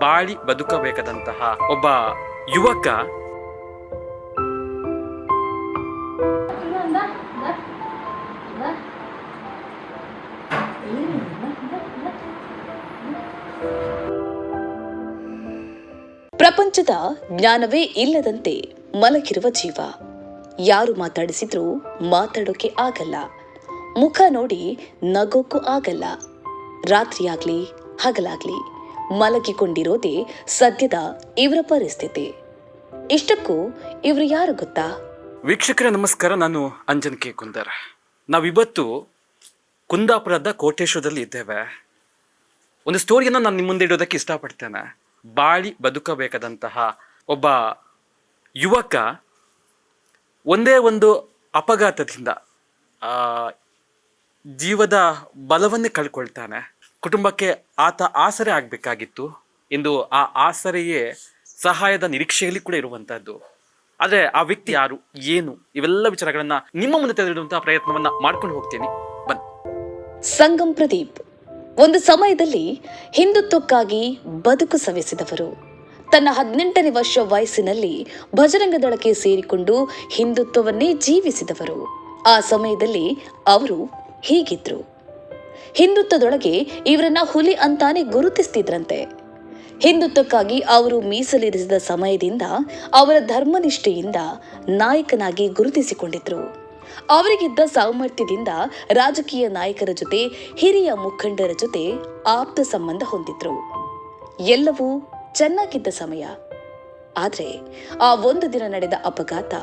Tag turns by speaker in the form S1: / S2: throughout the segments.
S1: ಬಾಳಿ ಬದುಕಬೇಕಾದಂತಹ ಒಬ್ಬ ಯುವಕ
S2: ಪ್ರಪಂಚದ ಜ್ಞಾನವೇ ಇಲ್ಲದಂತೆ ಮಲಗಿರುವ ಜೀವ. ಯಾರು ಮಾತಾಡಿಸಿದ್ರೂ ಮಾತಾಡೋಕೆ ಆಗಲ್ಲ, ಮುಖ ನೋಡಿ ನಗೋಕ್ಕೂ ಆಗಲ್ಲ. ರಾತ್ರಿಯಾಗ್ಲಿ ಹಗಲಾಗ್ಲಿ ಮಲಗಿಕೊಂಡಿರೋದೇ ಸದ್ಯದ ಇವರ ಪರಿಸ್ಥಿತಿ. ಇಷ್ಟಕ್ಕೂ ಇವರು ಯಾರು ಗೊತ್ತಾ?
S1: ವೀಕ್ಷಕರೇ ನಮಸ್ಕಾರ, ನಾನು ಅಂಜನ್ ಕೆ ಕುಂದರ್. ನಾವಿವತ್ತು ಕುಂದಾಪುರದ ಕೋಟೇಶ್ವರದಲ್ಲಿ ಇದ್ದೇವೆ. ಒಂದು ಸ್ಟೋರಿಯನ್ನು ನಾನು ನಿಮ್ಮ ಮುಂದೆ ಇಡೋದಕ್ಕೆ ಇಷ್ಟಪಡ್ತೇನೆ. ಬಾಳಿ ಬದುಕಬೇಕಾದಂತಹ ಒಬ್ಬ ಯುವಕ ಒಂದೇ ಒಂದು ಅಪಘಾತದಿಂದ ಜೀವದ ಬಲವನ್ನೇ ಕಳ್ಕೊಳ್ತಾನೆ. ಕುಟುಂಬಕ್ಕೆ ಆತ ಆಸರೆ ಆಗಬೇಕಾಗಿತ್ತು. ಇಂದು ಆ ಆಸರೆಯೇ ಸಹಾಯದ ನಿರೀಕ್ಷೆಯಲ್ಲಿ ಕೂಡ ಇರುವಂತಹದ್ದು. ಆದರೆ ಆ ವ್ಯಕ್ತಿ ಯಾರು, ಏನು, ಇವೆಲ್ಲ ವಿಚಾರಗಳನ್ನ ನಿಮ್ಮ ಮುಂದೆ ತೆರೆದಿಡುವಂತಹ ಪ್ರಯತ್ನವನ್ನ ಮಾಡ್ಕೊಂಡು ಹೋಗ್ತೇನೆ. ಬನ್ನಿ.
S2: ಸಂಗಮ್ ಪ್ರದೀಪ್ ಒಂದು ಸಮಯದಲ್ಲಿ ಹಿಂದುತ್ವಕ್ಕಾಗಿ ಬದುಕು ಸವೆಸಿದವರು. ತನ್ನ 18ನೇ ವರ್ಷ ವಯಸ್ಸಿನಲ್ಲಿ ಭಜರಂಗ ದಳಕ್ಕೆ ಸೇರಿಕೊಂಡು ಹಿಂದುತ್ವವನ್ನೇ ಜೀವಿಸಿದವರು. ಆ ಸಮಯದಲ್ಲಿ ಅವರು ಹೀಗಿದ್ರು. ಹಿಂದುತ್ವದೊಳಗೆ ಇವರನ್ನ ಹುಲಿ ಅಂತಾನೆ ಗುರುತಿಸ್ತಿದ್ರಂತೆ. ಹಿಂದುತ್ವಕ್ಕಾಗಿ ಅವರು ಮೀಸಲಿರಿಸಿದ ಸಮಯದಿಂದ ಅವರ ಧರ್ಮನಿಷ್ಠೆಯಿಂದ ನಾಯಕನಾಗಿ ಗುರುತಿಸಿಕೊಂಡಿದ್ರು. ಅವರಿಗಿದ್ದ ಸಾಮರ್ಥ್ಯದಿಂದ ರಾಜಕೀಯ ನಾಯಕರ ಜೊತೆ, ಹಿರಿಯ ಮುಖಂಡರ ಜೊತೆ ಆಪ್ತ ಸಂಬಂಧ ಹೊಂದಿದ್ರು. ಎಲ್ಲವೂ ಚೆನ್ನಾಗಿದ್ದ ಸಮಯ. ಆದರೆ ಆ ಒಂದು ದಿನ ನಡೆದ ಅಪಘಾತ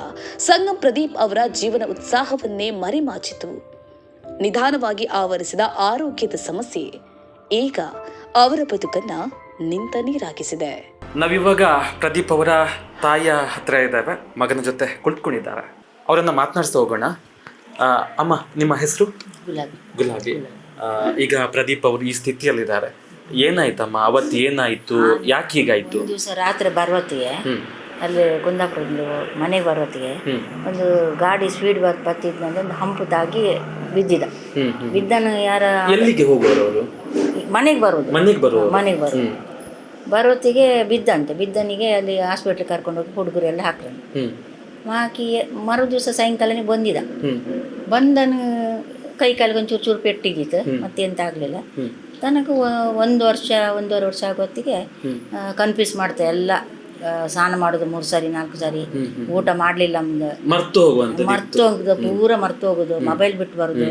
S2: ಸಂಗಮ್ ಪ್ರದೀಪ್ ಅವರ ಜೀವನ ಉತ್ಸಾಹವನ್ನೇ ಮರೆಮಾಚಿತು. ನಿಧಾನವಾಗಿ ಆವರಿಸಿದ ಆರೋಗ್ಯದ ಸಮಸ್ಯೆ ಈಗ ಅವರ ಬದುಕನ್ನ ನಿಂತ ನೀರಾಗಿಸಿದೆ.
S1: ನಾವಿವಾಗ ಪ್ರದೀಪ್ ಅವರ ತಾಯಿಯ ಹತ್ರ ಇದ್ದಾವೆ, ಮಗನ ಜೊತೆ ಕುಳಿತುಕೊಂಡಿದ್ದಾರೆ. ಅವರನ್ನ ಮಾತನಾಡಿಸ್ತಾ ಹೋಗೋಣ. ಅಮ್ಮ, ನಿಮ್ಮ ಹೆಸರು? ಗುಲಾಬಿ. ಈಗ ಪ್ರದೀಪ್ ಅವರು ಈ ಸ್ಥಿತಿಯಲ್ಲಿದ್ದಾರೆ. ಏನಾಯ್ತಮ್ಮ ಅವತ್ತು? ಏನಾಯ್ತು? ಯಾಕೆ ಹೀಗಾಯ್ತು?
S3: ದಿವಸ ರಾತ್ರಿ ಬರುವತ್ತಿಗೆ ಅಲ್ಲಿ ಕುಂದಾಪುರದಲ್ಲಿ ಮನೆಗೆ ಬರುವತ್ತಿಗೆ ಒಂದು ಗಾಡಿ ಸ್ಪೀಡ್ ಬರ್ತಿದ್ದಂದ್ರೆ ಒಂದು ಹಂಪು ತಾಗಿ ಬಿದ್ದಿದ. ಬಿದ್ದನು ಯಾರ
S1: ಎಲ್ಲಿಗೆ ಹೋಗೋರು ಅವರು?
S3: ಮನೆಗೆ ಬರೋದು. ಬರೋತ್ತಿಗೆ ಬಿದ್ದಂತೆ. ಬಿದ್ದನಿಗೆ ಅಲ್ಲಿ ಹಾಸ್ಪಿಟ್ಲ್ ಕರ್ಕೊಂಡು ಹೋಗಿ ಹುಡುಗರೆಲ್ಲ ಹಾಕ್ರು. ಹಾಕಿ ಮರು ದಿವಸ ಸಾಯಂಕಾಲನೇ ಬಂದಿದ. ಬಂದನು ಕೈ ಕಾಲಿಗೆ ಒಂಚೂರು ಚೂರು ಪೆಟ್ಟಿಗಿತ್ತು, ಮತ್ತೆಂತ ಆಗಲಿಲ್ಲ. ತನಕ ಒಂದೂವರೆ ವರ್ಷ ಆಗೋತ್ತಿಗೆ ಕನ್ಫ್ಯೂಸ್ ಮಾಡ್ತಾ ಎಲ್ಲ ಸ್ನಾನ ಮಾಡೋದು 3 ಸಾರಿ 4 ಸಾರಿ, ಊಟ ಮಾಡಲಿಲ್ಲ, ಮರ್ತು ಹೋಗುದು, ಪೂರ ಮರ್ತು ಹೋಗೋದು, ಮೊಬೈಲ್ ಬಿಟ್ಟು ಬರೋದು,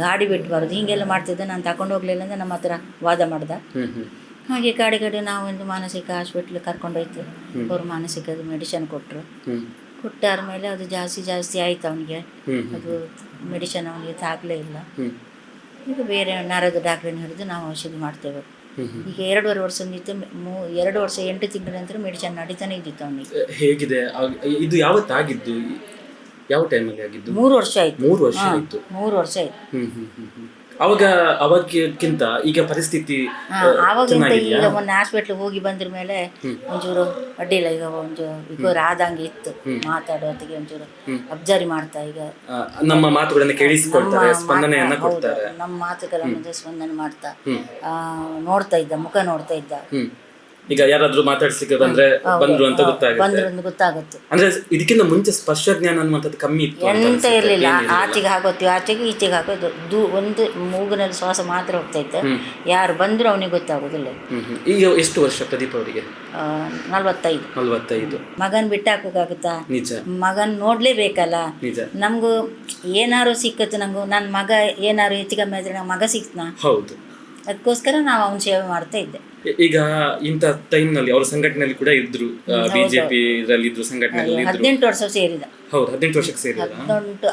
S3: ಗಾಡಿ ಬಿಟ್ಟು ಬರೋದು, ಹೀಗೆಲ್ಲ ಮಾಡ್ತಿದ್ದೆ. ನಾನು ತಗೊಂಡು ಹೋಗ್ಲಿಲ್ಲ ಅಂದ್ರೆ ನಮ್ಮ ಹತ್ರ ವಾದ ಮಾಡ್ದ. ಹಾಗೆ ಕಡೆ ನಾವು ಒಂದು ಮಾನಸಿಕ ಹಾಸ್ಪಿಟ್ಲ್ ಕರ್ಕೊಂಡೋಯ್ತು. ಅವ್ರು ಮಾನಸಿಕ ಮೆಡಿಸಿನ್ ಕೊಟ್ಟಾರ ಮೇಲೆ ಅದು ಜಾಸ್ತಿ ಆಯ್ತು ಅವನಿಗೆ. ಅದು ಮೆಡಿಸಿನ್ ಅವನಿಗೆ ತಾಗಲೇ ಇಲ್ಲ. ಈಗ ಬೇರೆ ನರದ ಡಾಕ್ಟ್ರನ್ನ ಹಿಡಿದು ನಾವು ಔಷಧಿ ಮಾಡ್ತೇವೆ. ಈಗ 2.5 ವರ್ಷ ನಿಂತು 2 ವರ್ಷ 8 ತಿಂಗಳ ನಂತರ ಮೆಡಿಸಿನ್ ನಡೀತಾನೆ ಇದ್ದಿತ್ತು ಅವನಿಗೆ.
S1: ಹೇಗಿದೆ ಇದು? ಯಾವತ್ತಾಗಿದ್ದು? ಯಾವ ಟೈಮಲ್ಲಿ ಆಗಿದ್ದು?
S3: 3 ವರ್ಷ ಆಯ್ತು.
S1: 3 ವರ್ಷ ಆಯ್ತು. ಅವಾಗಕ್ಕಿಂತ ಈಗ ಪರಿಸ್ಥಿತಿ
S3: ಆವಾಗಿಂತ ಈಗ ಒಂದು ಹಾಸ್ಪಿಟ್ಲಿಗೆ ಹೋಗಿ ಬಂದ್ರ ಮೇಲೆ ಒಂಚೂರು ಅಡ್ಡಿಲ್ಲ. ಈಗ ಈಗ ಆದಂಗೆ ಇತ್ತು. ಮಾತಾಡೋತ್ತಿಗೆ ಒಂಚೂರು ಅಬ್ಸರ್ವ್ ಮಾಡ್ತಾ, ಈಗ
S1: ನಮ್ಮ ಮಾತುಗಳನ್ನ ಕೇಳಿಸಿಕೊಳ್ತಾರೆ, ಸ್ಪಂದನೆಯನ್ನ ಕೊಡ್ತಾರೆ.
S3: ನಮ್ಮ ಮಾತುಗಳನ್ನ ಸ್ಪಂದನೆ ಮಾಡ್ತಾ ನೋಡ್ತಾ ಇದ್ದ, ಮುಖ ನೋಡ್ತಾ ಇದ್ದ.
S1: ಈಗ ಯಾರಾದ್ರೂ ಮಾತಾಡ್ಸಿಕ್ಕೆ ಬಂದ್ರು ಅಂತ
S3: ಗೊತ್ತಾಗುತ್ತೆ.
S1: ಅಂದ್ರೆ ಇದಕ್ಕಿಂತ ಮುಂಚೆ ಸ್ಪರ್ಶ ಜ್ಞಾನ ಅನ್ನುವಂಥದ್ದು ಕಮ್ಮಿ ಇತ್ತು,
S3: ಎಂತ ಇರ್ಲಿಲ್ಲ. ಆಚೆಗೆ ಹಾಕೋತೀವಿ, ಆಚೆಗೆ ಈಚೆಗೆ ಹಾಕೋದು. ಒಂದು ಮೂಗಿನಲ್ಲಿ ಶ್ವಾಸ ಮಾತ್ರ ಹೋಗ್ತಾ ಇತ್ತು. ಯಾರು ಬಂದ್ರು ಅವನಿಗೆ ಗೊತ್ತಾಗೋದಿಲ್ಲ.
S1: ಈಗ ಎಷ್ಟು ವರ್ಷ ಪ್ರದೀಪ್ ಅವರಿಗೆ?
S3: 45. ಮಗನ್ ಬಿಟ್ಟು ಹಾಕೋಕ್ಕಾಗುತ್ತಾ? ಮಗನ್ ನೋಡ್ಲೇಬೇಕಲ್ಲ. ನಮ್ಗೂ ಏನಾರು ಸಿಕ್ಕತ್ತು. ನಂಗು ನನ್ನ ಮಗ ಏನಾರು ಹೆಚ್ಚು ಕಮ್ಮಿ ಆದ್ರೆ ಮಗ ಸಿಕ್ತನಾ?
S1: ಹೌದು.
S3: ಅದಕ್ಕೋಸ್ಕರ ನಾವು ಅವನ ಸೇವೆ ಮಾಡ್ತಾ ಇದ್ದೆ.
S1: ಈಗ ಇಂಥ ಟೈಮ್ನಲ್ಲಿ ಅವ್ರ ಸಂಘಟನೆಯಲ್ಲಿ ಕೂಡ ಇದ್ರು, ಬಿಜೆಪಿ ಇದ್ರು, ಸಂಘಟನೆಯಲ್ಲಿ
S3: 18 ವರ್ಷ ಸೇರಿದ.
S1: ಹೌದು, 18 ವರ್ಷಕ್ಕೆ ಸೇರಿದ.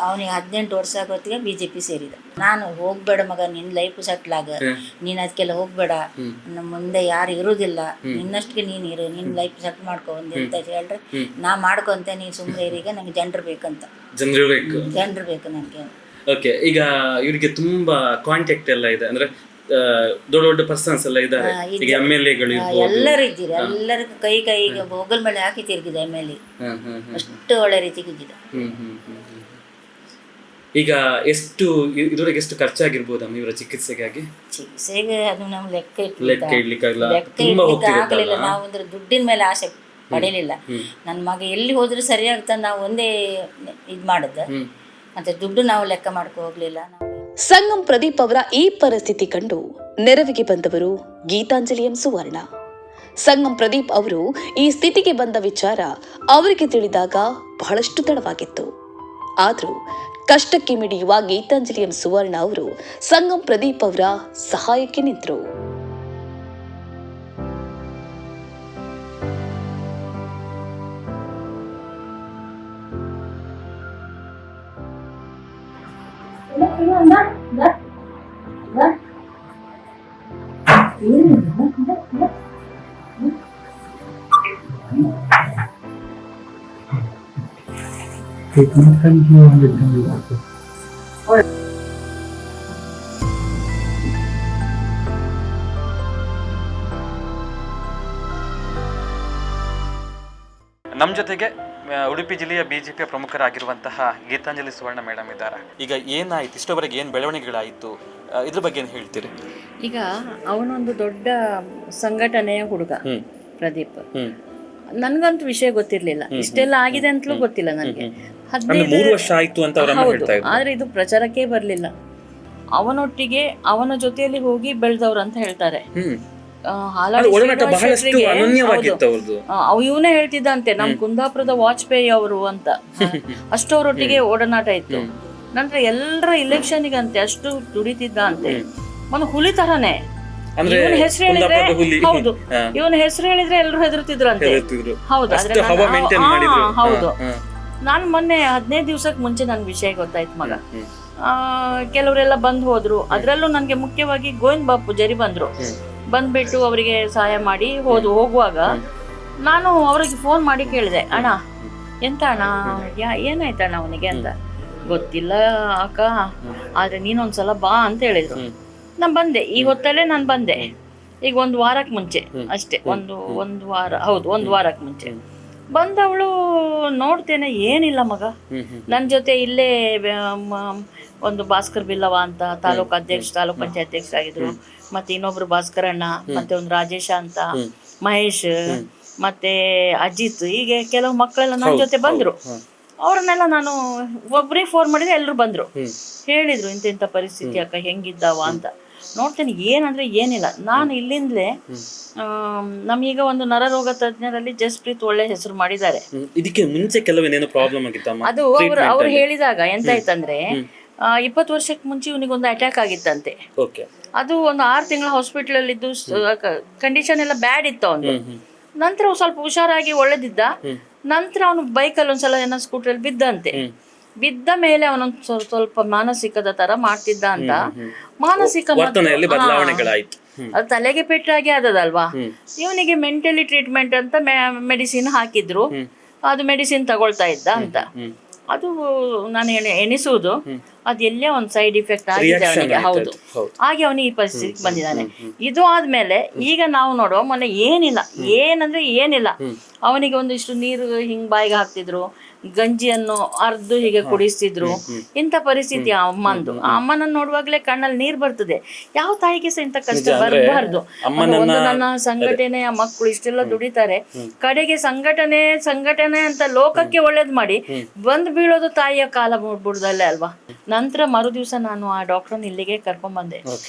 S3: ಅವನಿಗೆ 18 ವರ್ಷ ಆಗೋತ್ತಿಗೆ ಬಿಜೆಪಿ ಸೇರಿದ. ನಾನು ಹೋಗ್ಬೇಡ ಮಗ, ನಿನ್ನ ಲೈಫ್ ಸೆಟ್ಲ್ ಆಗ, ನೀನ್ ಅದಕ್ಕೆಲ್ಲ ಹೋಗ್ಬೇಡ, ನಮ್ಮ ಮುಂದೆ ಯಾರು ಇರುವುದಿಲ್ಲ, ನಿನ್ನಷ್ಟಿಗೆ ನೀನ್ ಇರು, ನಿನ್ ಲೈಫ್ ಸೆಟ್ಲ್ ಮಾಡ್ಕೊ ಅಂತ ಹೇಳ್ರೆ ನಾ ಮಾಡ್ಕೊಂತ, ನೀನ್ ಸುಮ್ಮನೆ ಇರೀಗ, ನಂಗೆ ಜನರು ಬೇಕಂತ. ಜನರು ಬೇಕು ನನಗೆ.
S1: ಓಕೆ. ಈಗ ಇವರಿಗೆ ತುಂಬಾ ಕಾಂಟ್ಯಾಕ್ಟ್ ಎಲ್ಲ ಇದೆ, ಅಂದ್ರೆ ದೊಡ್ಡ ದೊಡ್ಡ ಪರ್ಸನ್ಸ್ ಎಲ್ಲ ಇದ್ದಾರೆ. ಈಗ MLA-ಗಳು
S3: ಎಲ್ಲರೂ ಇದ್ದೀರಿ. ಎಲ್ಲರಿಗೂ ಕೈಗೆ ಬೋಗಲ್ ಮೇಲೆ ಹಾಕಿ ತಿರುಗಿದೆ MLA. ಅಷ್ಟು ಒಳ್ಳೆ ರೀತಿಗೆ ಇದ್ದಿದೆ.
S1: ಈಗ ಎಷ್ಟು ಇದುವರೆಗೆ ಎಷ್ಟು ಖರ್ಚಾಗಿರ್ಬೋದಮ್ಮ ಇವರ ಚಿಕಿತ್ಸೆಗಾಗಿ?
S3: ಚಿಕಿತ್ಸೆಗೆ ಅದು ನಾವು
S1: ಲೆಕ್ಕ ಇಡ್ಲಿಕ್ಕಾಗಲ್ಲ,
S3: ಲೆಕ್ಕ
S1: ತುಂಬಾ
S3: ಆಗಲಿಲ್ಲ. ನಾವು ಅಂದ್ರೆ ದುಡ್ಡಿನ ಮೇಲೆ ಆಸೆ ಪಡೀಲಿಲ್ಲ. ನನ್ನ ಮಗ ಎಲ್ಲಿ ಹೋದ್ರೆ ಸರಿಯಾಗ್ತದೆ ನಾವು ಒಂದೇ ಇದು ಮಾಡಿದ್ದ, ಮತ್ತೆ ದುಡ್ಡು ನಾವು ಲೆಕ್ಕ ಮಾಡ್ಕೊ ಹೋಗ್ಲಿಲ್ಲ.
S2: ಸಂಗಮ್ ಪ್ರದೀಪ್ ಅವರ ಈ ಪರಿಸ್ಥಿತಿ ಕಂಡು ನೆರವಿಗೆ ಬಂದವರು ಗೀತಾಂಜಲಿ ಎಂ ಸುವರ್ಣ. ಸಂಗಮ್ ಪ್ರದೀಪ್ ಅವರು ಈ ಸ್ಥಿತಿಗೆ ಬಂದ ವಿಚಾರ ಅವರಿಗೆ ತಿಳಿದಾಗ ಬಹಳಷ್ಟು ತಡವಾಗಿತ್ತು. ಆದರೂ ಕಷ್ಟಕ್ಕೆ ಮಿಡಿಯುವ ಗೀತಾಂಜಲಿ ಎಂ ಸುವರ್ಣ ಅವರು ಸಂಗಮ್ ಪ್ರದೀಪ್ ಅವರ ಸಹಾಯಕ್ಕೆ ನಿಂತರು.
S1: ನಮ್ಮ ಜೊತೆಗೆ ಉಡುಪಿ ಜಿಲ್ಲೆಯ ಬಿಜೆಪಿಯ ಪ್ರಮುಖರಾಗಿರುವಂತಹ ಗೀತಾಂಜಲಿ ಸುವರ್ಣ ಮೇಡಮ್ ಇದ್ದಾರೆ. ಈಗ ಏನಾಯ್ತು, ಇಷ್ಟವರೆಗೆ ಏನು ಬೆಳವಣಿಗೆಗಳಾಯಿತು, ಇದ್ರ ಬಗ್ಗೆ ಏನು ಹೇಳ್ತೀರಿ?
S3: ಈಗ ಅವನೊಂದು ದೊಡ್ಡ ಸಂಘಟನೆಯ ಹುಡುಗ ಪ್ರದೀಪ್. ನನ್ಗಂತೂ ವಿಷಯ ಗೊತ್ತಿರ್ಲಿಲ್ಲ, ಇಷ್ಟೆಲ್ಲ ಆಗಿದೆ ಅಂತಲೂ ಗೊತ್ತಿಲ್ಲ ನನಗೆ.
S1: 3 ವರ್ಷ ಆಯ್ತು ಅಂತ
S3: ಹೌದು, ಆದ್ರೆ ಇದು ಪ್ರಚಾರಕ್ಕೆ ಬರ್ಲಿಲ್ಲ. ಅವನೊಟ್ಟಿಗೆ ಅವನ ಜೊತೆಯಲ್ಲಿ ಹೋಗಿ ಬೆಳೆದವ್ರು ಅಂತ ಹೇಳ್ತಾರೆ. ಇವನೇ ಹೇಳ್ತಿದ್ದಂತೆ ನಮ್ ಕುಂದಾಪುರದ ವಾಜಪೇಯಿ ಅವರು ಅಂತ, ಅಷ್ಟು ಅವರೊಟ್ಟಿಗೆ ಒಡನಾಟ ಇತ್ತು. ನಂತರ ಎಲ್ಲರ ಇಲೆಕ್ಷನ್ಗಂತೆ ಅಷ್ಟು ದುಡಿತಿದ್ದ ಅಂತೆ. ಒಂದು ಹುಲಿ ತರನೇ. ಇವನ ಹೆಸರು ಹೇಳಿದ್ರೆ ಹೌದು, ಇವನ ಹೆಸರು ಹೇಳಿದ್ರೆ ಎಲ್ಲರೂ ಹೆದರ್ತಿದ್ರಂತೆ. ಹೌದು, ಹೌದು. ನಾನು ಮೊನ್ನೆ 15 ದಿವಸಕ್ಕೆ ಮುಂಚೆ ನನ್ ವಿಷಯ ಗೊತ್ತಾಯ್ತು ಮಗ. ಕೆಲವರೆಲ್ಲ ಬಂದ್ ಹೋದ್ರು. ಅದ್ರಲ್ಲೂ ನನ್ಗೆ ಮುಖ್ಯವಾಗಿ ಗೋವಿಂದ ಬಾಪು ಜರಿ ಬಂದ್ಬಿಟ್ಟು ಅವರಿಗೆ ಸಹಾಯ ಮಾಡಿ ಹೋಗುವಾಗ ನಾನು ಅವ್ರಿಗೆ ಫೋನ್ ಮಾಡಿ ಕೇಳಿದೆ, ಅಣ್ಣ ಎಂತ ಅಣ್ಣ, ಏನಾಯ್ತಣ್ಣ ಅವನಿಗೆ ಅಂತ. ಗೊತ್ತಿಲ್ಲ ಅಕ್ಕ, ಆದ್ರೆ ನೀನೊಂದ್ಸಲ ಬಾ ಅಂತ ಹೇಳಿದ್ರು. ನಾನು ಬಂದೆ. ಈ ಹೊತ್ತಲ್ಲೇ ನಾನು ಬಂದೆ. ಈಗ 1 ವಾರಕ್ಕೆ ಮುಂಚೆ ಅಷ್ಟೇ, ಒಂದು ವಾರ, ಹೌದು 1 ವಾರಕ್ಕೆ ಮುಂಚೆ ಬಂದವಳು. ನೋಡ್ತೇನೆ ಏನಿಲ್ಲ ಮಗ, ನನ್ನ ಜೊತೆ ಇಲ್ಲೇ ಒಂದು ಭಾಸ್ಕರ್ ಬಿಲ್ಲವ ಅಂತ ತಾಲೂಕ್ ಪಂಚಾಯತ್ ಅಧ್ಯಕ್ಷರಾಗಿದ್ರು. ಮತ್ತೆ ಇನ್ನೊಬ್ರು ಭಾಸ್ಕರಣ್ಣ, ಮತ್ತೆ ಒಂದು ರಾಜೇಶ ಅಂತ, ಮಹೇಶ್, ಮತ್ತೆ ಅಜಿತ್, ಹೀಗೆ ಕೆಲವು ಮಕ್ಕಳೆಲ್ಲ ನನ್ನ ಜೊತೆ ಬಂದ್ರು. ಅವ್ರನ್ನೆಲ್ಲ ನಾನು ಒಬ್ಬರೇ ಫೋನ್ ಮಾಡಿದ್ರೆ ಎಲ್ಲರೂ ಬಂದ್ರು. ಹೇಳಿದ್ರು ಇಂಥ ಪರಿಸ್ಥಿತಿ ಅಕ್ಕ, ಹೆಂಗಿದ್ದಾವ ಅಂತ. ನೋಡ್ತೇನೆ ಏನಂದ್ರೆ ಏನಿಲ್ಲ. ನಾನು ಇಲ್ಲಿಂದಲೇ ನಮೀಗ ಒಂದು ನರರೋಗ ತಜ್ಞರಲ್ಲಿ ಜಸ್ಪ್ರೀತ್ ಒಳ್ಳೆ ಹೆಸರು ಮಾಡಿದ್ದಾರೆ.
S1: ಇದಕ್ಕೆ ಮುಂಚೆ ಕೆಲವೇನೇನು ಪ್ರಾಬ್ಲಮ್ ಆಗಿತ್ತಮ್ಮ?
S3: ಅದು ಅವ್ರು ಹೇಳಿದಾಗ ಎಂತಾಯ್ತಂದ್ರೆ 20 ವರ್ಷಕ್ಕೆ ಮುಂಚೆ ಇವನಿಗೊಂದು ಅಟ್ಯಾಕ್ ಆಗಿತ್ತಂತೆ. ಅದು ಒಂದು 6 ತಿಂಗಳ ಹಾಸ್ಪಿಟಲ್ ಅಲ್ಲಿ ಇದ್ದು, ಕಂಡೀಷನ್ ಎಲ್ಲ ಬ್ಯಾಡ್ ಇತ್ತು ಅವನು. ನಂತರ ಸ್ವಲ್ಪ ಹುಷಾರಾಗಿ ಒಳ್ಳೆದಿದ್ದ. ನಂತರ ಅವನು ಬೈಕಲ್ಲಿ ಒಂದ್ಸಲ ಏನೋ ಸ್ಕೂಟ್ರಲ್ಲಿ ಬಿದ್ದಂತೆ. ಬಿದ್ದ ಮೇಲೆ ಅವನೊಂದು ಸ್ವಲ್ಪ ಮಾನಸಿಕದ ತರ ಮಾಡ್ತಿದ್ದ ಅಂತ. ಮಾನಸಿಕ ಅದು ತಲೆಗೆ ಪೆಟ್ಟಾಗಿ ಆದದಲ್ವಾ. ಇವನಿಗೆ ಮೆಂಟಲಿ ಟ್ರೀಟ್ಮೆಂಟ್ ಅಂತ ಮೆಡಿಸಿನ್ ಹಾಕಿದ್ರು. ಅದು ಮೆಡಿಸಿನ್ ತಗೊಳ್ತಾ ಇದ್ದ ಅಂತ. ಅದು ನಾನು ಎಣಿಸುವುದು ಅದು ಎಲ್ಲೇ ಒಂದು ಸೈಡ್ ಇಫೆಕ್ಟ್ ಆಗಿದೆ ಅವನಿಗೆ. ಹೌದು, ಹಾಗೆ ಅವನಿಗೆ ಈ ಪರಿಸ್ಥಿತಿಗೆ ಬಂದಿದ್ದಾನೆ. ಇದು ಆದ್ಮೇಲೆ ಈಗ ನಾವು ನೋಡುವ ಮೊನ್ನೆ ಏನಿಲ್ಲ, ಏನಂದ್ರೆ ಏನಿಲ್ಲ. ಅವನಿಗೆ ಒಂದಿಷ್ಟು ನೀರು ಹಿಂಗ್ ಬಾಯಿಗೆ ಹಾಕ್ತಿದ್ರು, ಗಂಜಿಯನ್ನು ಅರ್ದು ಹೀಗೆ ಕುಡಿಸ್ತಿದ್ರು. ಇಂಥ ಪರಿಸ್ಥಿತಿ ಆ ಅಮ್ಮಂದು. ಆ ಅಮ್ಮನನ್ನು ನೋಡುವಾಗ್ಲೇ ಕಣ್ಣಲ್ಲಿ ನೀರು ಬರ್ತದೆ. ಯಾವ ತಾಯಿಗೆ ಸಹ ಇಂಥ ಕಷ್ಟ ಬರಬಾರ್ದು. ಒಂದು ನನ್ನ ಸಂಘಟನೆಯ ಮಕ್ಕಳು ಇಷ್ಟೆಲ್ಲ ದುಡಿತಾರೆ, ಕಡೆಗೆ ಸಂಘಟನೆ ಅಂತ ಲೋಕಕ್ಕೆ ಒಳ್ಳೇದ್ ಮಾಡಿ ಬಂದ್ ಬೀಳೋದು ತಾಯಿಯ ಕಾಲ ಬುಡದಲ್ಲೇ ಅಲ್ವಾ. ನಂತರ ಮರು ದಿವಸ ನಾನು ಆ ಡಾಕ್ಟರ್ನ ಇಲ್ಲಿಗೆ ಕರ್ಕೊಂಡ್ ಬಂದೆ.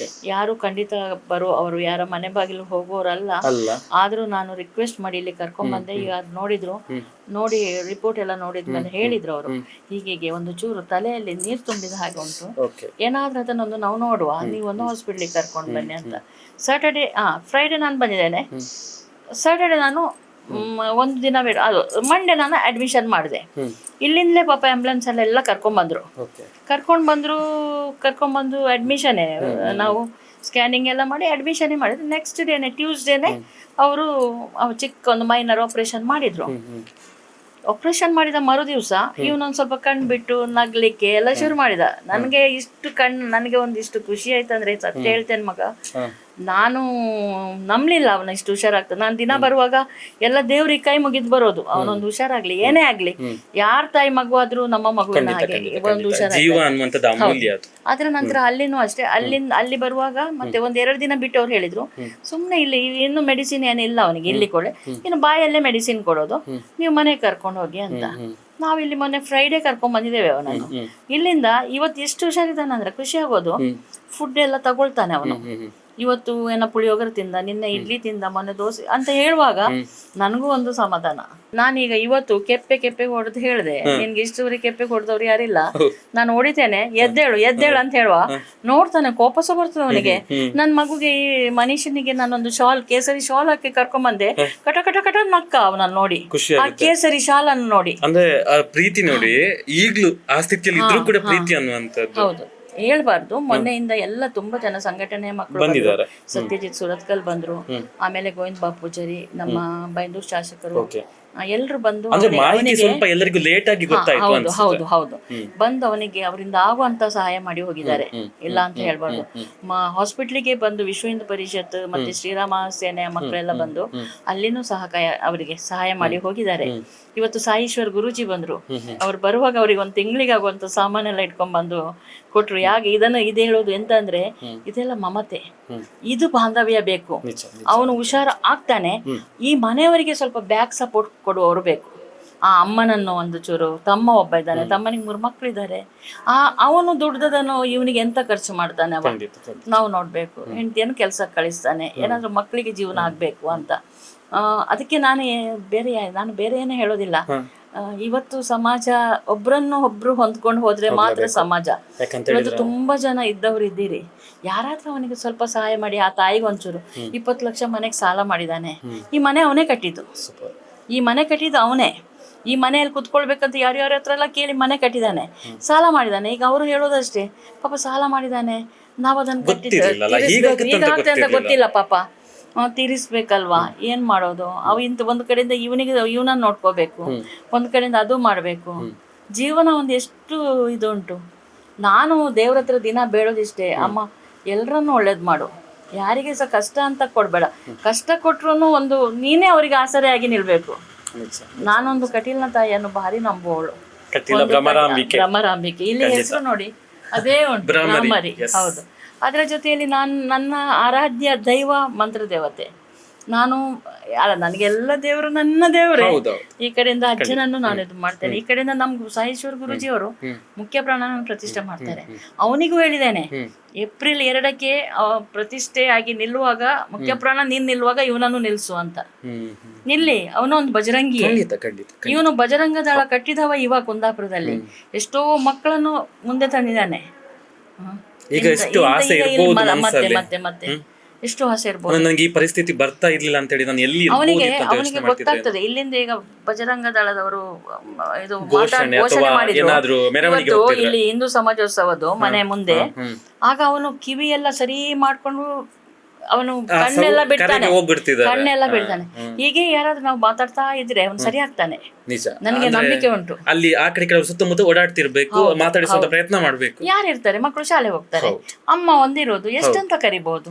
S3: ಯಾರು ಖಂಡಿತ ಅವರು ಯಾರ ಮನೆ ಬಾಗಿಲು ಹೋಗೋರಲ್ಲ, ಆದ್ರೂ ನಾನು ರಿಕ್ವೆಸ್ಟ್ ಮಾಡಿ ಇಲ್ಲಿ ಕರ್ಕೊಂಡ್ ಬಂದೆ. ಈಗ ಅದ್ ನೋಡಿದ್ರು, ನೋಡಿ ರಿಪೋರ್ಟ್ ಎಲ್ಲ ನೋಡಿದ್ಮೇಲೆ ಹೇಳಿದ್ರು ಅವರು, ಹೀಗೆ ಒಂದು ಚೂರು ತಲೆಯಲ್ಲಿ ನೀರು ತುಂಬಿದ ಹಾಗೆ ಉಂಟು, ಏನಾದ್ರೂ ಅದನ್ನೊಂದು ನಾವು ನೋಡುವ, ನೀವು ಒಂದು ಹಾಸ್ಪಿಟ್ಲಿಗೆ ಕರ್ಕೊಂಡು ಬನ್ನಿ ಅಂತ. ಫ್ರೈಡೆ ನಾನು ಬಂದಿದ್ದೇನೆ. ಸ್ಯಾಟರ್ಡೆ ನಾನು ಒಂದು ದಿನ ಅದು ಮಂಡೇ ನಾನು ಅಡ್ಮಿಷನ್ ಮಾಡಿದೆ. ಇಲ್ಲಿಂದಲೇ ಪಾಪ ಆಂಬ್ಯುಲೆನ್ಸ್ ಅಲ್ಲೆಲ್ಲ ಕರ್ಕೊಂಡ್ಬಂದು ಅಡ್ಮಿಷನ್ನೇ ನಾವು ಸ್ಕ್ಯಾನಿಂಗ್ ಎಲ್ಲ ಮಾಡಿ ಅಡ್ಮಿಷನ್ನೇ ಮಾಡಿದ್ರು. ನೆಕ್ಸ್ಟ್ ಡೇನೆ ಟ್ಯೂಸ್ಡೇನೆ ಅವರು ಚಿಕ್ಕ ಒಂದು ಮೈನರ್ ಆಪರೇಷನ್ ಮಾಡಿದ್ರು. ಆಪರೇಷನ್ ಮಾಡಿದ ಮರು ದಿವಸ ಇವನೊಂದು ಸ್ವಲ್ಪ ಕಣ್ಣು ಬಿಟ್ಟು ನಗ್ಲಿಕ್ಕೆ ಎಲ್ಲ ಶುರು ಮಾಡಿದ. ನನಗೆ ಒಂದಿಷ್ಟು ಖುಷಿ ಆಯ್ತಂದ್ರೆ ಸತ್ಯ ಹೇಳ್ತೇನೆ ಮಗ, ನಾನು ನಂಬಲಿಲ್ಲ ಅವನ ಇಷ್ಟು ಹುಷಾರಾಗ್ತದೆ. ನಾನು ದಿನ ಬರುವಾಗ ಎಲ್ಲ ದೇವ್ರಿಗೆ ಕೈ ಮುಗಿದ್ ಬರೋದು, ಅವನೊಂದು ಹುಷಾರಾಗ್ಲಿ, ಏನೇ ಆಗ್ಲಿ, ಯಾರ ತಾಯಿ ಮಗು ಆದ್ರೂ ನಮ್ಮ ಮಗುವಿನ ಹಾಗೆ ಒಂದು
S1: ಜೀವ ಅನ್ನುವಂಥದ್ದು ಅಮೂಲ್ಯ ಅದು.
S3: ಅದ್ರ ನಂತರ ಅಲ್ಲಿನೂ ಅಷ್ಟೇ, ಅಲ್ಲಿ ಬರುವಾಗ ಮತ್ತೆ ಒಂದ್ 2 ದಿನ ಬಿಟ್ಟು ಅವ್ರು ಹೇಳಿದ್ರು, ಸುಮ್ನೆ ಇಲ್ಲಿ ಇನ್ನು ಮೆಡಿಸಿನ್ ಏನಿಲ್ಲ ಅವನಿಗೆ, ಇಲ್ಲಿ ಕೊಡೆ, ಇನ್ನು ಬಾಯಲ್ಲೇ ಮೆಡಿಸಿನ್ ಕೊಡೋದು, ನೀವು ಮನೆಗೆ ಕರ್ಕೊಂಡು ಹೋಗಿ ಅಂತ. ನಾವಿಲ್ಲಿ ಮೊನ್ನೆ ಫ್ರೈಡೇ ಕರ್ಕೊಂಡ್ ಬಂದಿದ್ದೇವೆ ಅವನನ್ನು ಇಲ್ಲಿಂದ. ಇವತ್ತು ಎಷ್ಟು ಹುಷಾರಿದ್ದಾನೆ ಅಂದ್ರೆ ಖುಷಿ ಆಗೋದು. ಫುಡ್ ಎಲ್ಲ ತಗೊಳ್ತಾನೆ ಅವನು. ಇವತ್ತು ಏನೋ ಪುಳಿಯೋಗರೆ ತಿಂದ, ನಿನ್ನೆ ಇಡ್ಲಿ ತಿಂದ, ಮೊನ್ನೆ ದೋಸೆ ಅಂತ ಹೇಳುವಾಗ ನನಗೂ ಒಂದು ಸಮಾಧಾನ. ನಾನೀಗ ಇವತ್ತು ಕೆಪ್ಪೆ ಹೊಡೆದು ಹೇಳಿದೆ, ನಿನ್ಗೆ ಇಷ್ಟುವರೆಗೆ ಕೆಪ್ಪೆ ಹೊಡೆದವ್ರು ಯಾರಿಲ್ಲ, ನಾನು ಹೊಡಿತೇನೆ, ಎದ್ದೇಳು ಅಂತ ಹೇಳುವ ನೋಡ್ತಾನೆ, ಕೋಪಸ ಬರ್ತದೆ ಅವನಿಗೆ. ನನ್ ಮಗುಗೆ ಈ ಮನುಷ್ಯನಿಗೆ ನಾನೊಂದು ಶಾಲ್, ಕೇಸರಿ ಶಾಲ್ ಹಾಕಿ ಕರ್ಕೊಂಬಂದೆ, ಕಟ ಕಟ ಕಟ ನಕ್ಕ ಅವನನ್ನ ನೋಡಿ, ಆ ಕೇಸರಿ ಶಾಲ್ ಅನ್ನು ನೋಡಿ.
S1: ಅಂದ್ರೆ ಪ್ರೀತಿ ನೋಡಿ, ಈಗ್ಲೂ ಆ ಸ್ಥಿತಿಯಲ್ಲಿ ಇದ್ರೂ ಕೂಡ ಪ್ರೀತಿ ಅನ್ನುವಂಥದ್ದು.
S3: ಹೌದು, ಹೇಳ್ಬಾರ್ದು. ಮೊನ್ನೆಯಿಂದ ಎಲ್ಲ ತುಂಬಾ ಜನ ಸಂಘಟನೆ ಮಕ್ಕಳು ಬಂದಿದ್ದಾರೆ. ಸತ್ಯಜಿತ್ ಸುರತ್ಕಲ್ ಬಂದ್ರು, ಆಮೇಲೆ ಗೋವಿಂದ್ ಬಾಬು ಪೂಜಾರಿ, ನಮ್ಮ ಬೈಂದೂರು ಶಾಸಕರು, ಎಲ್ರು ಬಂದು
S1: ಎಲ್ಲರಿಗೂ ಲೇಟ್ ಆಗಿ ಗೊತ್ತಾಯ್ತು.
S3: ಹೌದು ಬಂದು ಅವನಿಗೆ ಅವರಿಂದ ಆಗುವಂತ ಸಹಾಯ ಮಾಡಿ ಹೋಗಿದ್ದಾರೆ, ಇಲ್ಲ ಅಂತ ಹೇಳ್ಬಾರ್ದು. ಹಾಸ್ಪಿಟ್ಲಿಗೆ ಬಂದು ವಿಶ್ವ ಹಿಂದೂ ಪರಿಷತ್ ಮತ್ತೆ ಶ್ರೀರಾಮ ಸೇನೆಯ ಮಕ್ಕಳೆಲ್ಲ ಬಂದು ಅಲ್ಲಿನೂ ಅವರಿಗೆ ಸಹಾಯ ಮಾಡಿ ಹೋಗಿದ್ದಾರೆ. ಇವತ್ತು ಸಾಯೀಶ್ವರ್ ಗುರೂಜಿ ಬಂದ್ರು, ಅವ್ರು ಬರುವಾಗ ಅವ್ರಿಗೆ ಒಂದು ತಿಂಗಳಿಗೆ ಆಗುವಂತ ಸಾಮಾನೆಲ್ಲ ಇಟ್ಕೊಂಡ್ ಬಂದು ಕೊಟ್ರು. ಯಾಕೆ ಇದು ಹೇಳೋದು ಎಂತ ಅಂದ್ರೆ, ಇದೆಲ್ಲ ಮಮತೆ, ಇದು ಬಾಂಧವ್ಯ ಬೇಕು. ಅವನು ಹುಷಾರ ಆಗ್ತಾನೆ, ಈ ಮನೆಯವರಿಗೆ ಸ್ವಲ್ಪ ಬ್ಯಾಕ್ ಸಪೋರ್ಟ್ ಕೊಡುವವರು ಬೇಕು. ಆ ಅಮ್ಮನನ್ನು ಒಂದು ಚೂರು, ತಮ್ಮ ಒಬ್ಬ ಇದ್ದಾನೆ, ತಮ್ಮನಿಗೆ 3 ಮಕ್ಕಳಿದ್ದಾರೆ, ಅವನು ದುಡ್ದದನ್ನು ಇವನಿಗೆ ಎಂತ ಖರ್ಚು ಮಾಡ್ತಾನೆ ಅವ, ನಾವು ನೋಡ್ಬೇಕು. ಹೆಂಡತಿಯನ್ನು ಕೆಲ್ಸಕ್ಕೆ ಕಳಿಸ್ತಾನೆ, ಏನಾದ್ರು ಮಕ್ಕಳಿಗೆ ಜೀವನ ಆಗ್ಬೇಕು ಅಂತ. ಅದಕ್ಕೆ ನಾನು ಬೇರೆ ಏನೂ ಹೇಳೋದಿಲ್ಲ. ಇವತ್ತು ಸಮಾಜ ಒಬ್ರು ಹೊಂದ್ಕೊಂಡು ಹೋದ್ರೆ ಮಾತ್ರ ಸಮಾಜ. ಇವತ್ತು ತುಂಬಾ ಜನ ಇದ್ದವ್ರು ಇದ್ದೀರಿ, ಯಾರಾದ್ರೂ ಅವನಿಗೆ ಸ್ವಲ್ಪ ಸಹಾಯ ಮಾಡಿ. ಆ ತಾಯಿಗೆ ಒಂಚೂರು 20 ಲಕ್ಷ ಮನೆಗೆ ಸಾಲ ಮಾಡಿದಾನೆ. ಈ ಮನೆ ಅವನೇ ಕಟ್ಟಿದ್ದು, ಅವನೇ. ಈ ಮನೆಯಲ್ಲಿ ಕುತ್ಕೊಳ್ಬೇಕಂತ ಯಾರ್ಯಾರ ಹತ್ರ ಎಲ್ಲ ಕೇಳಿ ಮನೆ ಕಟ್ಟಿದಾನೆ, ಸಾಲ ಮಾಡಿದಾನೆ. ಈಗ ಅವರು ಹೇಳೋದಷ್ಟೇ, ಪಾಪ ಸಾಲ ಮಾಡಿದಾನೆ, ನಾವ್ ಅದನ್ನ ಈಗಾಗುತ್ತೆ ಅಂತ ಗೊತ್ತಿಲ್ಲ ಪಾಪ, ತೀರಿಸ್ಬೇಕಲ್ವಾ, ಏನ್ ಮಾಡೋದು. ಒಂದು ಕಡೆಯಿಂದ ಇವನನ್ನ ನೋಡ್ಕೋಬೇಕು, ಒಂದ್ ಕಡೆಯಿಂದ ಅದು ಮಾಡ್ಬೇಕು. ಜೀವನ ಒಂದು ಎಷ್ಟು ಇದುಂಟು. ನಾನು ದೇವ್ರ ಹತ್ರ ದಿನ ಬೇಡೋದಿಷ್ಟೇ, ಅಮ್ಮ ಎಲ್ರನ್ನೂ ಒಳ್ಳೇದ್ ಮಾಡು, ಯಾರಿಗೆ ಸಹ ಕಷ್ಟ ಅಂತ ಕೊಡ್ಬೇಡ, ಕಷ್ಟ ಕೊಟ್ರು ಒಂದು ನೀನೇ ಅವ್ರಿಗೆ ಆಸರೆ ಆಗಿ ನಿಲ್ಬೇಕು. ನಾನೊಂದು ಕಟೀಲ್ನ ತಾಯಿಯನ್ನು ಭಾರಿ ನಂಬುವವಳು, ಭ್ರಮರಾಂಬಿಕೆ. ಇಲ್ಲಿ ಹೆಸರು ನೋಡಿ, ಅದೇ ಉಂಟು, ಭ್ರಮರಿ. ಹೌದು, ಅದರ ಜೊತೆಯಲ್ಲಿ ನನ್ನ ಆರಾಧ್ಯ ದೈವ ಮಂತ್ರ ದೇವತೆ. ನನಗೆಲ್ಲ ದೇವರು ನನ್ನ ದೇವರೇ. ಈ ಕಡೆಯಿಂದ ಅಜ್ಜನನ್ನು ನಾನು ಇದು ಮಾಡ್ತೇನೆ, ಈ ಕಡೆಯಿಂದ ನಮ್ಗೆ ಸಾಯೀಶ್ವರ್ ಗುರುಜಿ ಅವರು ಮುಖ್ಯ ಪ್ರಾಣನ ಪ್ರತಿಷ್ಠೆ ಮಾಡ್ತಾರೆ. ಅವನಿಗೂ ಹೇಳಿದ್ದೇನೆ, ಏಪ್ರಿಲ್ 2ಕ್ಕೆ ಪ್ರತಿಷ್ಠೆ ಆಗಿ ನಿಲ್ಲುವಾಗ, ಮುಖ್ಯ ಪ್ರಾಣ ನೀನ್ ನಿಲ್ಲುವಾಗ ಇವನನ್ನು ನಿಲ್ಸು ಅಂತ. ನಿಲ್ಲಿ, ಅವನೊಂದು ಬಜರಂಗಿ. ಇವನು ಬಜರಂಗ ದಳ ಕಟ್ಟಿದವ ಇವಾಗ ಕುಂದಾಪುರದಲ್ಲಿ ಎಷ್ಟೋ ಮಕ್ಕಳನ್ನು ಮುಂದೆ ತಂದಿದ್ದಾನೆ.
S1: ಈಗ ಎಷ್ಟು ಆಸೆ ಇರಬಹುದು,
S3: ಮತ್ತೆ ಎಷ್ಟು ಆಸೆ ಇರಬಹುದು.
S1: ನನಗೆ ಈ ಪರಿಸ್ಥಿತಿ ಬರ್ತಾ ಇರ್ಲಿಲ್ಲ ಅಂತ ಹೇಳಿ ನಾನು ಎಲ್ಲಿ
S3: ಅವನಿಗೆ ಗೊತ್ತಾಗ್ತದೆ. ಇಲ್ಲಿಂದ ಈಗ ಬಜರಂಗ ದಳದವರು ಇದು ಘೋಷಣೆ ಮಾಡಿದ್ರು, ಇಲ್ಲಿ ಹಿಂದೂ ಸಮಾಜೋತ್ಸವದ್ದು ಮನೆ ಮುಂದೆ. ಆಗ ಅವನು ಕಿವಿ ಎಲ್ಲ ಸರಿ ಮಾಡ್ಕೊಂಡು ಅವನು ಕಣ್ಣೆಲ್ಲ ಬಿಡ್ತಾನೆ. ಹೀಗೆ ಯಾರಾದ್ರೂ ನಾವು ಮಾತಾಡ್ತಾ ಇದ್ರೆ ಅವನು ಸರಿ ಆಗ್ತಾನೆ. ನನಗೆ ನಂಬಿಕೆ ಉಂಟು.
S1: ಅಲ್ಲಿ ಆ ಕಡೆ ಸುತ್ತಮುತ್ತ ಓಡಾಡ್ತಿರ್ಬೇಕು, ಮಾತಾಡಿಸುವ ಪ್ರಯತ್ನ ಮಾಡ್ಬೇಕು.
S3: ಯಾರಿರ್ತಾರೆ, ಮಕ್ಕಳು ಶಾಲೆ ಹೋಗ್ತಾರೆ, ಅಮ್ಮ ಒಂದಿರೋದು ಎಷ್ಟಂತ ಕರಿಬಹುದು,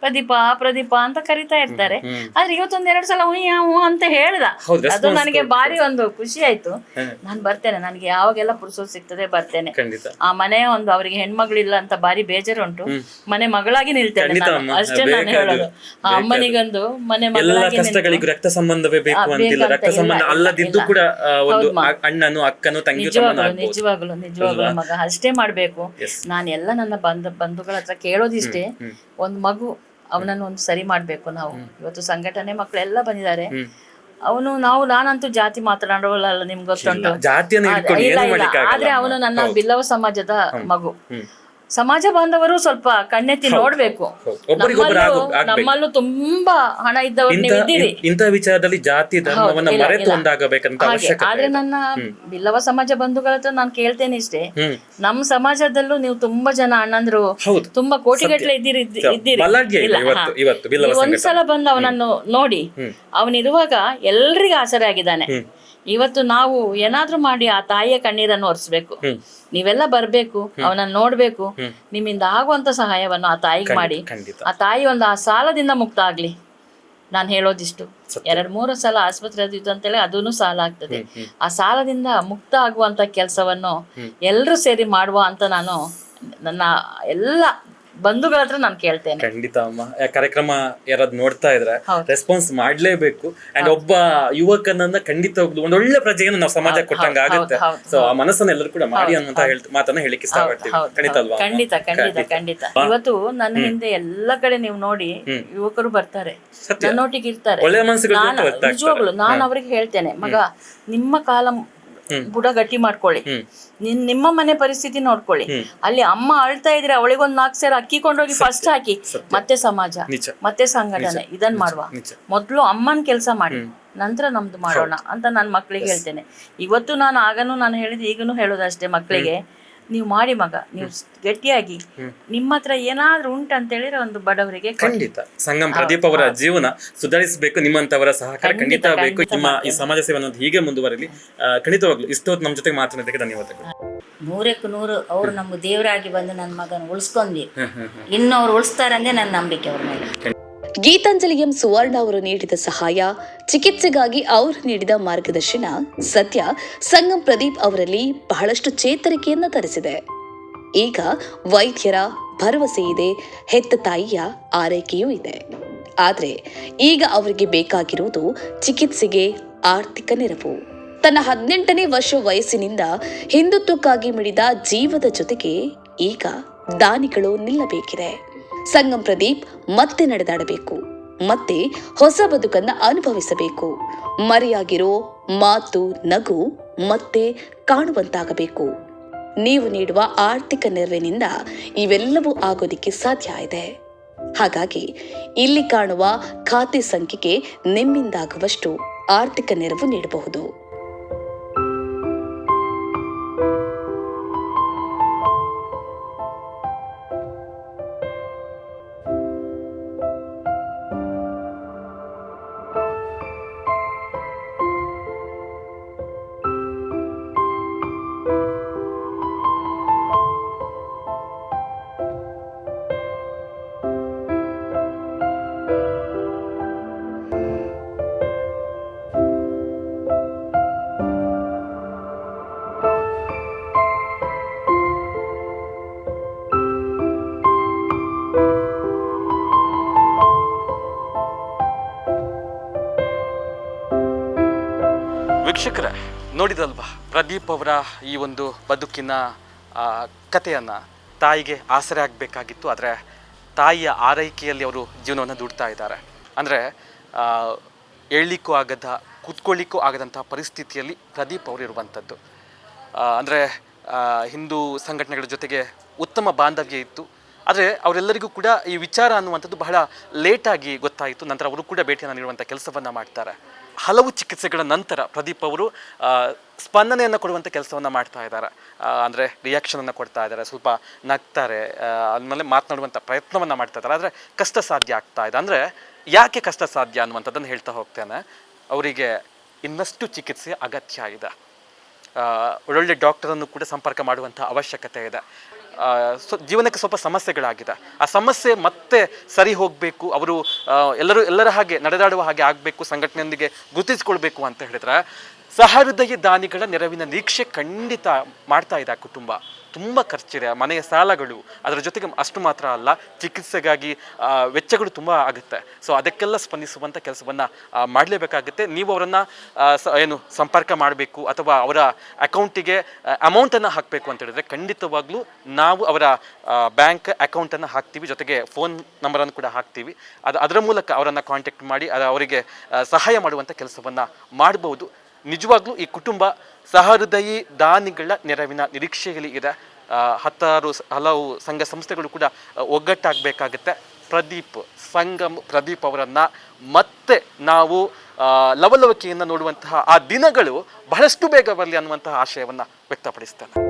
S3: ಪ್ರದೀಪ ಅಂತ ಕರಿತಾ ಇರ್ತಾರೆ. ಆದ್ರೆ ಇವತ್ತೊಂದ್ 2 ಸಲ ಹೂ ಅಂತ ಹೇಳ್ದ, ಅದು ನನಗೆ ಭಾರಿ ಒಂದು ಖುಷಿ ಆಯ್ತು. ನಾನ್ ಬರ್ತೇನೆ, ನನಗೆ ಯಾವಾಗೆಲ್ಲ ಪುರುಸೋದು ಸಿಗ್ತದೆ ಬರ್ತೇನೆ. ಆ ಮನೆ ಒಂದು ಅವರಿಗೆ ಹೆಣ್ಮಗಳಿಲ್ಲ ಅಂತ ಭಾರಿ ಬೇಜಾರುಂಟು, ಮನೆ ಮಗಳಾಗಿ ನಿಲ್ತೇನೆ ಅಷ್ಟೇ ನಾನು ಹೇಳೋದು. ಆ ಅಮ್ಮನಿಗೊಂದು ಮನೆ ಮಗಳಾಗಿ
S1: ರಕ್ತ ಸಂಬಂಧವೇ ಬೇಕು ಅಂತಿಲ್ಲ, ರಕ್ತ ಸಂಬಂಧ ಅಲ್ಲದಿದ್ದು ಕೂಡ ಒಂದು ಅಣ್ಣನು ಅಕ್ಕನು ತಂಗಿ
S3: ನಿಜವಾಗ್ಲು ಮಗ ಅಷ್ಟೇ ಮಾಡ್ಬೇಕು. ನಾನೆಲ್ಲ ನನ್ನ ಬಂಧುಗಳ ಹತ್ರ ಕೇಳೋದಿಷ್ಟೇ, ಒಂದ್ ಮಗು ಅವನನ್ನು ಒಂದು ಸರಿ ಮಾಡ್ಬೇಕು. ನಾವು ಇವತ್ತು ಸಂಘಟನೆ ಮಕ್ಕಳೆಲ್ಲ ಬಂದಿದ್ದಾರೆ. ನಾನಂತೂ ಜಾತಿ ಮಾತನಾಡೋಲ್ಲ, ನಿಮ್ಗೆ ಗೊತ್ತುಂಟು. ಆದ್ರೆ ಅವನು ನನ್ನ ಬಿಲ್ಲವ ಸಮಾಜದ ಮಗು. ಸಮಾಜ ಬಾಂಧವರು ಸ್ವಲ್ಪ ಕಣ್ಣೆತ್ತಿ ನೋಡ್ಬೇಕು. ನಮ್ಮಲ್ಲೂ ತುಂಬಾ ಹಣ ಇದ್ದವರು ನೀವು ಇದ್ದೀರಿ.
S1: ಇಂಥ ವಿಚಾರದಲ್ಲಿ ಜಾತಿ ಧರ್ಮವನ್ನ ಮರೆತು ಒಂದಾಗಬೇಕಂತ ಅವಶ್ಯಕತೆ.
S3: ಆದ್ರೆ ನನ್ನ ಬಿಲ್ಲವ ಸಮಾಜ ಬಂಧುಗಳ ಹತ್ರ ನಾನು ಕೇಳ್ತೇನೆ ಇಷ್ಟೇ, ನಮ್ಮ ಸಮಾಜದಲ್ಲೂ ನೀವು ತುಂಬಾ ಜನ ಅಣ್ಣಂದ್ರು ತುಂಬಾ ಕೋಟಿಗಟ್ಟಲೆ ಇದ್ದೀರಿ. ಒಂದ್ಸಲ ಬಂದು ಅವನನ್ನು ನೋಡಿ, ಅವನಿರುವಾಗ ಎಲ್ರಿಗೂ ಆಸರೆ ಆಗಿದ್ದಾನೆ. ಇವತ್ತು ನಾವು ಏನಾದ್ರೂ ಮಾಡಿ ಆ ತಾಯಿಯ ಕಣ್ಣೀರನ್ನು ಒರೆಸ್ಬೇಕು. ನೀವೆಲ್ಲ ಬರ್ಬೇಕು, ಅವನನ್ನ ನೋಡ್ಬೇಕು, ನಿಮ್ಮಿಂದ ಆಗುವಂತ ಸಹಾಯವನ್ನು ಆ ತಾಯಿಗೆ ಮಾಡಿ ಆ ತಾಯಿ ಆ ಸಾಲದಿಂದ ಮುಕ್ತ ಆಗ್ಲಿ. ನಾನು ಹೇಳೋದಿಷ್ಟು, 2-3 ಸಲ ಆಸ್ಪತ್ರೆ ಇದ್ದು ಅಂತೇಳಿ ಅದೂ ಸಾಲ ಆಗ್ತದೆ. ಆ ಸಾಲದಿಂದ ಮುಕ್ತ ಆಗುವಂತ ಕೆಲಸವನ್ನು ಎಲ್ಲರೂ ಸೇರಿ ಮಾಡುವ ಅಂತ ನಾನು ನನ್ನ ಎಲ್ಲ ಬಂಧುಗಳ ಹತ್ರ ನಾನು ಕೇಳ್ತೇನೆ.
S1: ಖಂಡಿತ ಅಮ್ಮ, ಕಾರ್ಯಕ್ರಮ ಯಾರಾದ್ರು ನೋಡ್ತಾ ಇದ್ರೆ ರೆಸ್ಪಾನ್ಸ್ ಮಾಡ್ಲೇಬೇಕು. ಅಂಡ್ ಒಬ್ಬ ಯುವಕನನ್ನ ಖಂಡಿತ ಒಂದೊಳ್ಳೆ ಪ್ರಜೆಯನ್ನು ನಾವು ಸಮಾಜ ಕೊಟ್ಟಂಗ ಆಗುತ್ತೆ. ಸೊ ಆ ಮನಸ್ಸನ್ನ ಎಲ್ಲರೂ ಕೂಡ ಮಾಡಿ ಅನ್ನುವಂತ ಮಾತನ್ನ ಹೇಳಿಕ್ಕೆ ಇಷ್ಟಪಡ್ತೀವಿ. ಖಂಡಿತ ಅಲ್ವಾ?
S3: ಖಂಡಿತ ಖಂಡಿತ ಖಂಡಿತ. ಇವತ್ತು ನನ್ನ ಹಿಂದೆ ಎಲ್ಲ ಕಡೆ ನೀವು ನೋಡಿ ಯುವಕರು ಬರ್ತಾರೆ, ನನ್ನೊಟ್ಟಿಗೆ ಇರ್ತಾರೆ. ನಿಜವಾಗ್ಲು ನಾನು ಅವ್ರಿಗೆ ಹೇಳ್ತೇನೆ, ಮಗ ನಿಮ್ಮ ಕಾಲ ಬುಡ ಗಟ್ಟಿ ಮಾಡ್ಕೊಳ್ಳಿ, ನಿಮ್ಮ ಮನೆ ಪರಿಸ್ಥಿತಿ ನೋಡ್ಕೊಳ್ಳಿ. ಅಲ್ಲಿ ಅಮ್ಮ ಅಳ್ತಾ ಇದ್ರೆ ಅವಳಿಗೊಂದ್ 4 ಸೇರು ಅಕ್ಕಿ ಕೊಂಡೋಗಿ ಫಸ್ಟ್ ಹಾಕಿ, ಮತ್ತೆ ಸಮಾಜ, ಮತ್ತೆ ಸಂಘಟನೆ ಇದನ್ ಮಾಡುವ. ಮೊದ್ಲು ಅಮ್ಮನ್ ಕೆಲಸ ಮಾಡಿ, ನಂತರ ನಮ್ದು ಮಾಡೋಣ ಅಂತ ನಾನು ಮಕ್ಳಿಗೆ ಹೇಳ್ತೇನೆ. ಇವತ್ತು ನಾನು ಹೇಳಿದ್ ಈಗನು ಹೇಳೋದಷ್ಟೇ ಮಕ್ಳಿಗೆ, ನೀವು ಮಾಡಿ ಮಗ, ನೀವು ಗಟ್ಟಿಯಾಗಿ, ನಿಮ್ಮ ಹತ್ರ ಏನಾದ್ರೂ ಉಂಟಂತ ಹೇಳಿದ್ರೆ ಒಂದು ಬಡವರಿಗೆ
S1: ಖಂಡಿತ. ಸಂಗಮ್ ಪ್ರದೀಪ್ ಅವರ ಜೀವನ ಸುಧಾರಿಸಬೇಕು, ನಿಮ್ಮಂತವರ ಸಹಕಾರ ಖಂಡಿತ ಬೇಕು. ನಿಮ್ಮ ಈ ಸಮಾಜ ಸೇವೆ ಅನ್ನೋದು ಹೀಗೆ ಮುಂದುವರಲಿ. ಖಂಡಿತವಾಗ್ಲು ಇಷ್ಟೊತ್ತು ನಮ್ಮ ಜೊತೆಗೆ ಮಾತನಾಡೋದಕ್ಕೆ ಧನ್ಯವಾದಗಳು.
S3: 100ಕ್ಕೆ 100 ಅವ್ರು ನಮ್ಗೆ ದೇವರಾಗಿ ಬಂದು ನನ್ನ ಮಗನ ಉಳಿಸ್ಕೊಂಡ್ವಿ, ಇನ್ನು ಅವ್ರು ಉಳಿಸ್ತಾರಂದೇ ನನ್ನ ನಂಬಿಕೆ ಅವ್ರ ಮೇಲೆ.
S2: ಗೀತಾಂಜಲಿ ಎಂ ಸುವರ್ಣ ಅವರು ನೀಡಿದ ಸಹಾಯ, ಚಿಕಿತ್ಸೆಗಾಗಿ ಅವರು ನೀಡಿದ ಮಾರ್ಗದರ್ಶನ ಸದ್ಯ ಸಂಗಮ್ ಪ್ರದೀಪ್ ಅವರಲ್ಲಿ ಬಹಳಷ್ಟು ಚೇತರಿಕೆಯನ್ನ ತರಿಸಿದೆ. ಈಗ ವೈದ್ಯರ ಭರವಸೆ ಇದೆ, ಹೆತ್ತ ತಾಯಿಯ ಆರೈಕೆಯೂ ಇದೆ. ಆದರೆ ಈಗ ಅವರಿಗೆ ಬೇಕಾಗಿರುವುದು ಚಿಕಿತ್ಸೆಗೆ ಆರ್ಥಿಕ ನೆರವು. ತನ್ನ 18ನೇ ವರ್ಷ ವಯಸ್ಸಿನಿಂದ ಹಿಂದುತ್ವಕ್ಕಾಗಿ ಮಿಡಿದ ಜೀವದ ಜೊತೆಗೆ ಈಗ ದಾನಿಗಳು ನಿಲ್ಲಬೇಕಿದೆ. ಸಂಗಮ್ ಪ್ರದೀಪ್ ಮತ್ತೆ ನಡೆದಾಡಬೇಕು, ಮತ್ತೆ ಹೊಸ ಬದುಕನ್ನ ಅನುಭವಿಸಬೇಕು. ಮರೆಯಾಗಿರೋ ಮಾತು, ನಗು ಮತ್ತೆ ಕಾಣುವಂತಾಗಬೇಕು. ನೀವು ನೀಡುವ ಆರ್ಥಿಕ ನೆರವಿನಿಂದ ಇವೆಲ್ಲವೂ ಆಗೋದಿಕ್ಕೆ ಸಾಧ್ಯ ಇದೆ. ಹಾಗಾಗಿ ಇಲ್ಲಿ ಕಾಣುವ ಖಾತೆ ಸಂಖ್ಯೆಗೆ ನಿಮ್ಮಿಂದಾಗುವಷ್ಟು ಆರ್ಥಿಕ ನೆರವು ನೀಡಬಹುದು.
S1: ವೀಕ್ಷಕರೇ, ನೋಡಿದಲ್ವಾ ಪ್ರದೀಪ್ ಅವರ ಈ ಒಂದು ಬದುಕಿನ ಕಥೆಯನ್ನು. ತಾಯಿಗೆ ಆಸರೆ ಆಗಬೇಕಾಗಿತ್ತು, ಆದರೆ ತಾಯಿಯ ಆರೈಕೆಯಲ್ಲಿ ಅವರು ಜೀವನವನ್ನು ದುಡ್ತಾ ಇದ್ದಾರೆ. ಅಂದರೆ ಏಳಲಿಕ್ಕೂ ಆಗದ, ಕೂತ್ಕೊಳ್ಳಿಕ್ಕೂ ಆಗದಂಥ ಪರಿಸ್ಥಿತಿಯಲ್ಲಿ ಪ್ರದೀಪ್ ಅವರು ಇರುವಂಥದ್ದು. ಅಂದರೆ ಹಿಂದೂ ಸಂಘಟನೆಗಳ ಜೊತೆಗೆ ಉತ್ತಮ ಬಾಂಧವ್ಯ ಇತ್ತು. ಆದರೆ ಅವರೆಲ್ಲರಿಗೂ ಕೂಡ ಈ ವಿಚಾರ ಅನ್ನುವಂಥದ್ದು ಬಹಳ ಲೇಟಾಗಿ ಗೊತ್ತಾಯಿತು. ನಂತರ ಅವರು ಕೂಡ ಭೇಟಿಯನ್ನು ನೀಡುವಂಥ ಕೆಲಸವನ್ನು ಮಾಡ್ತಾರೆ. ಹಲವು ಚಿಕಿತ್ಸೆಗಳ ನಂತರ ಪ್ರದೀಪ್ ಅವರು ಸ್ಪಂದನೆಯನ್ನು ಕೊಡುವಂಥ ಕೆಲಸವನ್ನು ಮಾಡ್ತಾ ಇದ್ದಾರೆ. ಅಂದರೆ ರಿಯಾಕ್ಷನನ್ನು ಕೊಡ್ತಾ ಇದ್ದಾರೆ, ಸ್ವಲ್ಪ ನಗ್ತಾರೆ, ಆದಮೇಲೆ ಮಾತನಾಡುವಂಥ ಪ್ರಯತ್ನವನ್ನು ಮಾಡ್ತಾ ಇದ್ದಾರೆ. ಆದರೆ ಕಷ್ಟ ಸಾಧ್ಯ ಆಗ್ತಾ ಇದೆ. ಅಂದರೆ ಯಾಕೆ ಕಷ್ಟ ಸಾಧ್ಯ ಅನ್ನುವಂಥದ್ದನ್ನು ಹೇಳ್ತಾ ಹೋಗ್ತೇನೆ. ಅವರಿಗೆ ಇನ್ನಷ್ಟು ಚಿಕಿತ್ಸೆ ಅಗತ್ಯ ಇದೆ. ಒಳ್ಳೊಳ್ಳೆ ಡಾಕ್ಟರನ್ನು ಕೂಡ ಸಂಪರ್ಕ ಮಾಡುವಂಥ ಅವಶ್ಯಕತೆ ಇದೆ. ಜೀವನಕ್ಕೆ ಸ್ವಲ್ಪ ಸಮಸ್ಯೆಗಳಾಗಿದೆ. ಆ ಸಮಸ್ಯೆ ಮತ್ತೆ ಸರಿ ಹೋಗಬೇಕು, ಅವರು ಎಲ್ಲರ ಹಾಗೆ ನಡೆದಾಡುವ ಹಾಗೆ ಆಗಬೇಕು, ಸಂಘಟನೆಯೊಂದಿಗೆ ಗುರುತಿಸಿಕೊಳ್ಬೇಕು ಅಂತ ಹೇಳಿದ್ರೆ ಸಹೃದಯ ದಾನಿಗಳ ನೆರವಿನ ನಿರೀಕ್ಷೆ ಖಂಡಿತ ಮಾಡ್ತಾ ಇದೆ. ಆ ಕುಟುಂಬ ತುಂಬ ಖರ್ಚಿದೆ, ಮನೆಯ ಸಾಲಗಳು, ಅದರ ಜೊತೆಗೆ ಅಷ್ಟು ಮಾತ್ರ ಅಲ್ಲ, ಚಿಕಿತ್ಸೆಗಾಗಿ ವೆಚ್ಚಗಳು ತುಂಬ ಆಗುತ್ತೆ. ಸೊ ಅದಕ್ಕೆಲ್ಲ ಸ್ಪಂದಿಸುವಂಥ ಕೆಲಸವನ್ನು ಮಾಡಲೇಬೇಕಾಗುತ್ತೆ. ನೀವು ಅವರನ್ನು ಸಂಪರ್ಕ ಮಾಡಬೇಕು ಅಥವಾ ಅವರ ಅಕೌಂಟಿಗೆ ಅಮೌಂಟನ್ನು ಹಾಕಬೇಕು ಅಂತ ಹೇಳಿದ್ರೆ ಖಂಡಿತವಾಗ್ಲೂ ನಾವು ಅವರ ಬ್ಯಾಂಕ್ ಅಕೌಂಟನ್ನು ಹಾಕ್ತೀವಿ, ಜೊತೆಗೆ ಫೋನ್ ನಂಬರನ್ನು ಕೂಡ ಹಾಕ್ತೀವಿ. ಅದರ ಮೂಲಕ ಅವರನ್ನು ಕಾಂಟ್ಯಾಕ್ಟ್ ಮಾಡಿ ಅವರಿಗೆ ಸಹಾಯ ಮಾಡುವಂಥ ಕೆಲಸವನ್ನು ಮಾಡ್ಬೋದು. ನಿಜವಾಗ್ಲೂ ಈ ಕುಟುಂಬ ಸಹೃದಯಿ ದಾನಿಗಳ ನೆರವಿನ ನಿರೀಕ್ಷೆಯಲ್ಲಿ ಇದೆ. ಹಲವು ಸಂಘ ಸಂಸ್ಥೆಗಳು ಕೂಡ ಒಗ್ಗಟ್ಟಾಗಬೇಕಾಗುತ್ತೆ. ಸಂಗಮ್ ಪ್ರದೀಪ್ ಅವರನ್ನು ಮತ್ತೆ ನಾವು ಲವಲವಿಕೆಯನ್ನು ನೋಡುವಂತಹ ಆ ದಿನಗಳು ಬಹಳಷ್ಟು ಬೇಗ ಬರಲಿ ಅನ್ನುವಂತಹ ಆಶಯವನ್ನು ವ್ಯಕ್ತಪಡಿಸ್ತೇನೆ.